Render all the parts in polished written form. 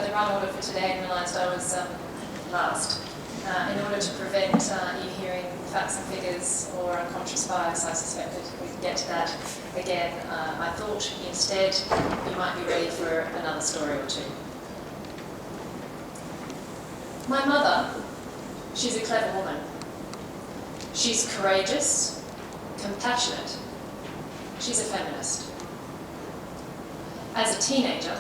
the run order for today and realised I was last. In order to prevent you hearing facts and figures or unconscious bias, I suspected we could get to that again. I thought instead you might be ready for another story or two. My mother, she's a clever woman. She's courageous, compassionate. She's a feminist. As a teenager,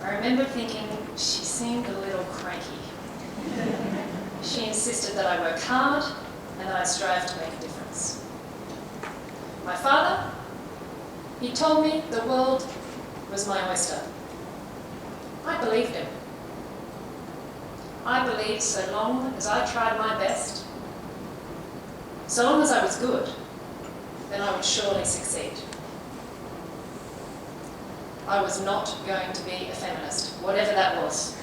I remember thinking she seemed a little cranky. She insisted that I work hard and that I strive to make a difference. My father, he told me the world was my oyster. I believed him. I believed so long as I tried my best, so long as I was good, then I would surely succeed. I was not going to be a feminist, whatever that was.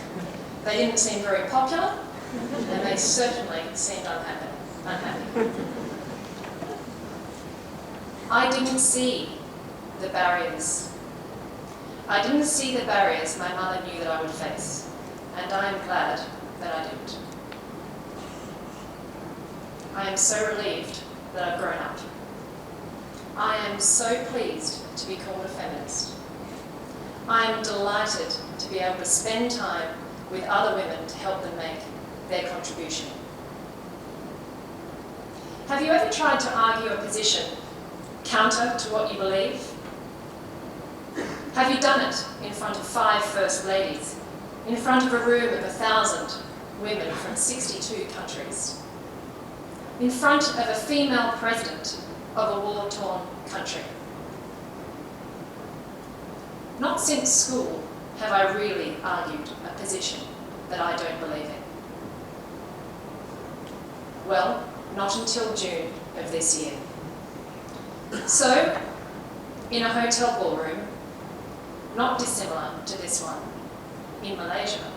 They didn't seem very popular, and they certainly seemed unhappy. I didn't see the barriers. I didn't see the barriers my mother knew that I would face, and I am glad that I didn't. I am so relieved that I've grown up. I am so pleased to be called a feminist. I am delighted to be able to spend time with other women to help them make their contribution. Have you ever tried to argue a position counter to what you believe? Have you done it in front of 5 First Ladies, in front of a room of 1,000 women from 62 countries, in front of a female president of a war-torn country? Not since school have I really argued a position that I don't believe in. Well, not until June of this year. So, in a hotel ballroom, not dissimilar to this one, in Malaysia,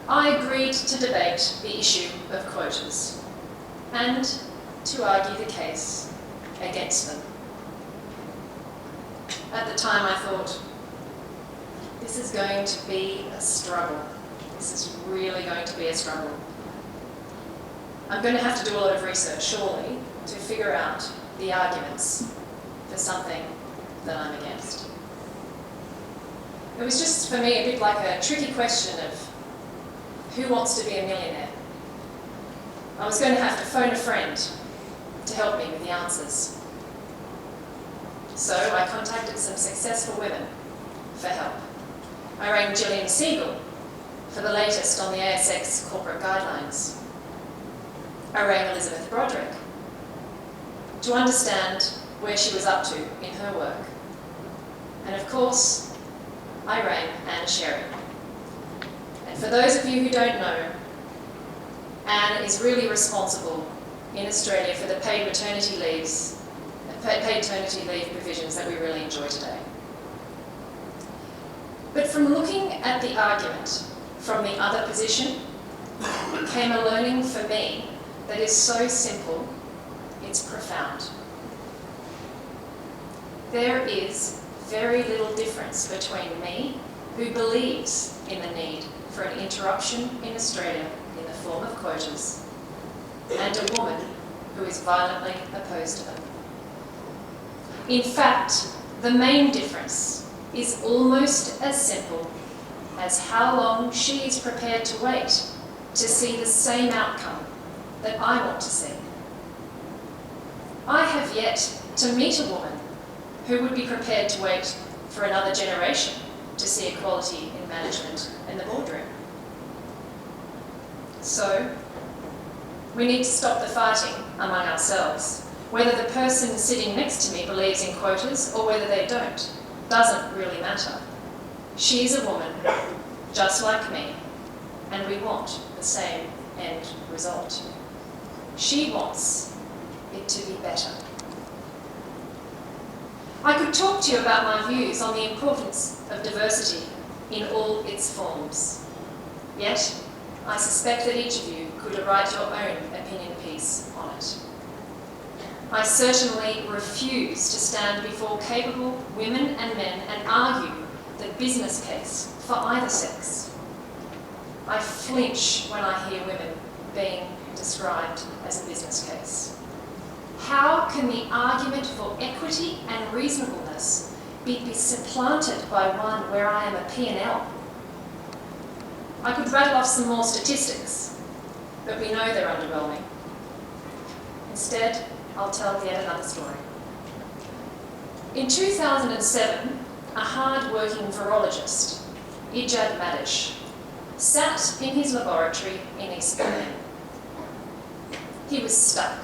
I agreed to debate the issue of quotas and to argue the case against them. At the time I thought, this is going to be a struggle. This is really going to be a struggle. I'm going to have to do a lot of research, surely, to figure out the arguments for something that I'm against. It was just, for me, a bit like a tricky question of who wants to be a millionaire? I was going to have to phone a friend to help me with the answers. So I contacted some successful women for help. I rang Gillian Siegel for the latest on the ASX corporate guidelines. I rang Elizabeth Broderick to understand where she was up to in her work. And of course, I rang Anne Sherry. And for those of you who don't know, Anne is really responsible in Australia for the paid maternity leaves, paid maternity leave provisions that we really enjoy today. But from looking at the argument from the other position came a learning for me that is so simple, it's profound. There is very little difference between me, who believes in the need for an interruption in Australia in the form of quotas, and a woman who is violently opposed to them. In fact, the main difference is almost as simple as how long she is prepared to wait to see the same outcome that I want to see. I have yet to meet a woman who would be prepared to wait for another generation to see equality in management and the boardroom. So, we need to stop the fighting among ourselves. Whether the person sitting next to me believes in quotas or whether they don't, doesn't really matter. She's a woman, just like me, and we want the same end result. She wants it to be better. I could talk to you about my views on the importance of diversity in all its forms. Yet, I suspect that each of you could write your own opinion piece on it. I certainly refuse to stand before capable women and men and argue the business case for either sex. I flinch when I hear women being described as a business case. How can the argument for equity and reasonableness be supplanted by one where I am a P&L? I could rattle off some more statistics, but we know they're underwhelming. Instead, I'll tell yet another story. In 2007, a hard-working virologist, Ijad Madish, sat in his laboratory in East Berlin. He was stuck.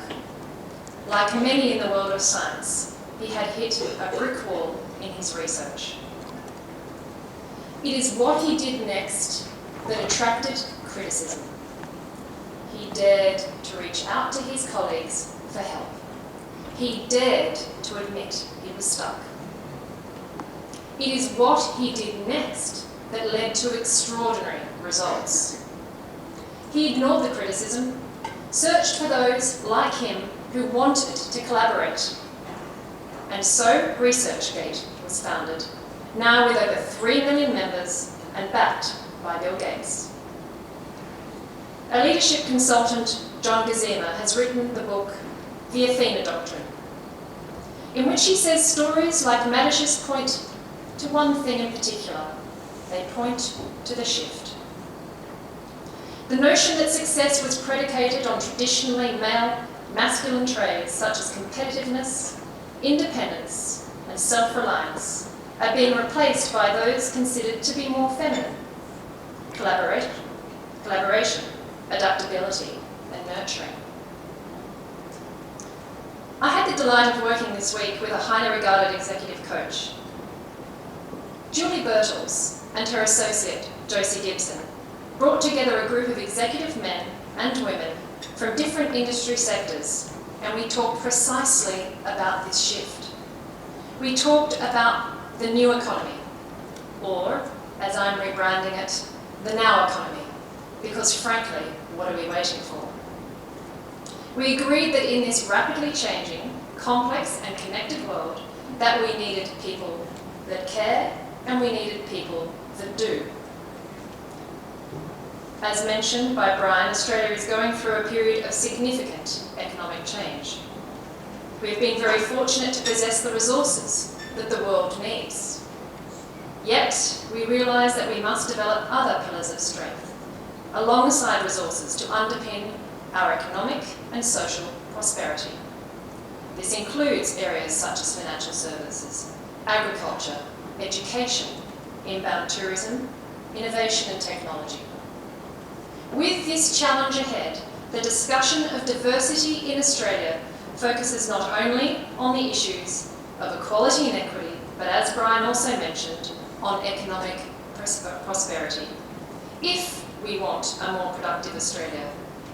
Like many in the world of science, he had hit a brick wall in his research. It is what he did next that attracted criticism. He dared to reach out to his colleagues for help. He dared to admit he was stuck. It is what he did next that led to extraordinary results. He ignored the criticism, searched for those like him who wanted to collaborate. And so ResearchGate was founded, now with over 3 million members and backed by Bill Gates. Our leadership consultant, John Gazema, has written the book, The Athena Doctrine, in which he says stories like Madish's point to one thing in particular. They point to the shift. The notion that success was predicated on traditionally male, masculine traits such as competitiveness, independence, and self-reliance are being replaced by those considered to be more feminine: collaboration, adaptability, and nurturing. I had the delight of working this week with a highly regarded executive coach. Julie Birtles and her associate, Josie Gibson, brought together a group of executive men and women from different industry sectors, and we talked precisely about this shift. We talked about the new economy, or, as I'm rebranding it, the now economy, because frankly, what are we waiting for? We agreed that in this rapidly changing, complex and connected world, that we needed people that care and we needed people that do. As mentioned by Brian, Australia is going through a period of significant economic change. We have been very fortunate to possess the resources that the world needs. Yet, we realise that we must develop other pillars of strength, alongside resources to underpin our economic and social prosperity. This includes areas such as financial services, agriculture, education, inbound tourism, innovation and technology. With this challenge ahead, the discussion of diversity in Australia focuses not only on the issues of equality and equity, but as Brian also mentioned, on economic prosperity. If we want a more productive Australia,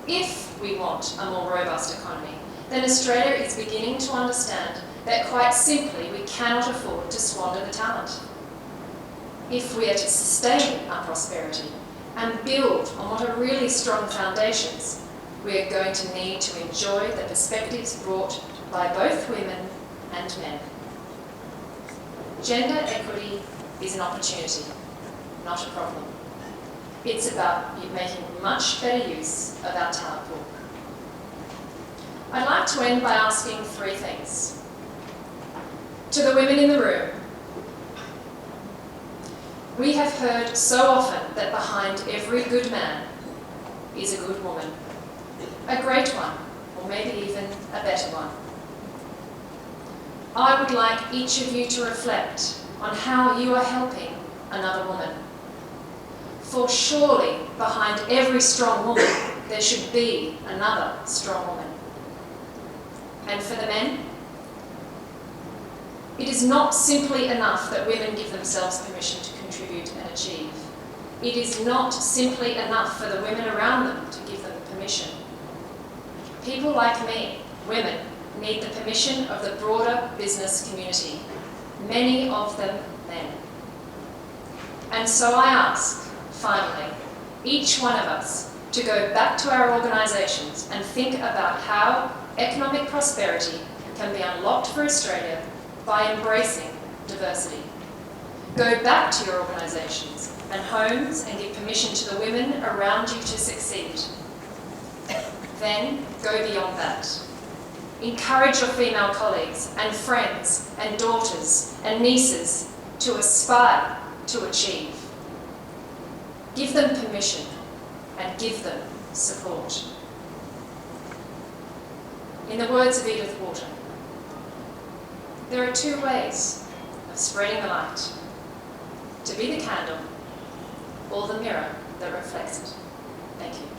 if we want a more robust economy, then Australia is beginning to understand that quite simply we cannot afford to squander the talent. If we are to sustain our prosperity and build on what are really strong foundations, we are going to need to enjoy the perspectives brought by both women and men. Gender equity is an opportunity, not a problem. It's about making much better use of our talent pool. I'd like to end by asking three things. To the women in the room, we have heard so often that behind every good man is a good woman, a great one, or maybe even a better one. I would like each of you to reflect on how you are helping another woman. For surely behind every strong woman there should be another strong woman. And for the men, it is not simply enough that women give themselves permission to contribute and achieve. It is not simply enough for the women around them to give them permission. People like me, women, need the permission of the broader business community, many of them men. And so I ask, finally, each one of us to go back to our organisations and think about how economic prosperity can be unlocked for Australia by embracing diversity. Go back to your organisations and homes and give permission to the women around you to succeed. Then go beyond that. Encourage your female colleagues and friends and daughters and nieces to aspire to achieve. Give them permission and give them support. In the words of Edith Wharton, there are two ways of spreading the light: to be the candle or the mirror that reflects it. Thank you.